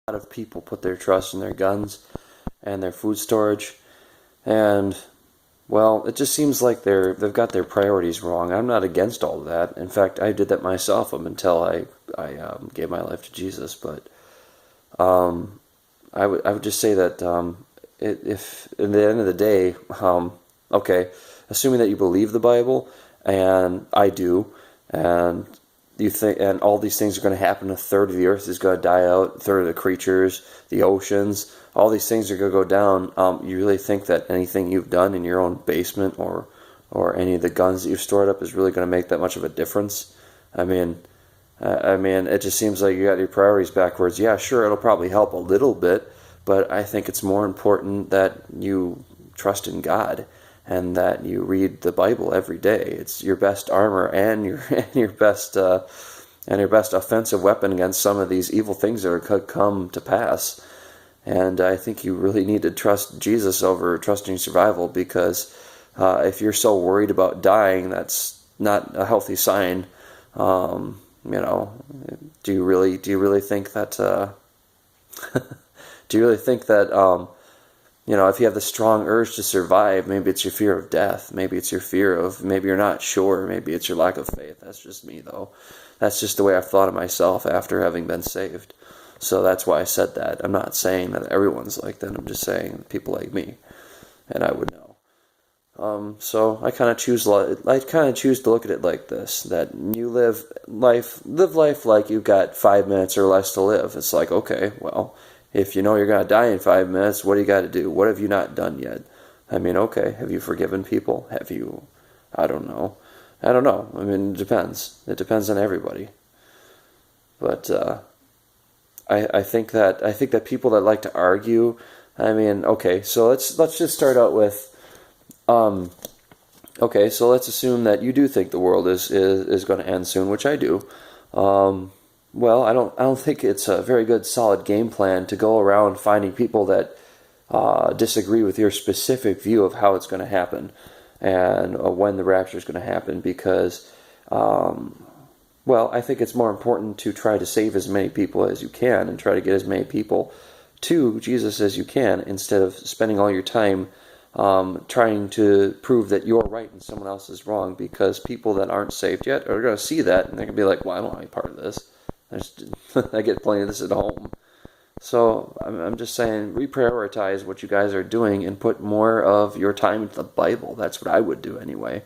lot of people put their trust in their guns and their food storage, and well, it just seems like they've got their priorities wrong. I'm not against all of that. In fact, I did that myself up until I gave my life to Jesus. But I would just say that if at the end of the day, okay, assuming that you believe the Bible, and I do, and you think, and all these things are going to happen. A third of the earth is going to die out. A third of the creatures, the oceans, all these things are going to go down. You really think that anything you've done in your own basement or any of the guns that you've stored up is really going to make that much of a difference? I mean, it just seems like you got your priorities backwards. Yeah, sure, it'll probably help a little bit, but I think it's more important that you trust in God and that you read the Bible every day. It's your best armor and your and your best offensive weapon against some of these evil things that could come to pass. And I think you really need to trust Jesus over trusting survival, because if you're so worried about dying, that's not a healthy sign. Do you really think that? Do you really think that? If you have the strong urge to survive, maybe it's your fear of death. Maybe it's your fear of, maybe you're not sure. Maybe it's your lack of faith. That's just me, though. That's just the way I've thought of myself after having been saved. So that's why I said that. I'm not saying that everyone's like that. I'm just saying people like me, and I would know. So I kind of choose to look at it like this: that you live life like you've got 5 minutes or less to live. It's like, okay, well, if you know you're going to die in 5 minutes, what do you got to do? What have you not done yet? I mean, okay, have you forgiven people? Have you? I don't know. I don't know. I mean, it depends. It depends on everybody. But I think that people that like to argue. I mean, okay, so let's just start out with. Okay, so let's assume that you do think the world is going to end soon, which I do. Well, I don't think it's a very good solid game plan to go around finding people that disagree with your specific view of how it's going to happen and when the rapture is going to happen, because well, I think it's more important to try to save as many people as you can and try to get as many people to Jesus as you can, instead of spending all your time trying to prove that you're right and someone else is wrong, because people that aren't saved yet are going to see that and they're going to be like, well, I don't want any part of this. I get plenty of this at home. So I'm just saying, reprioritize what you guys are doing and put more of your time into the Bible. That's what I would do anyway.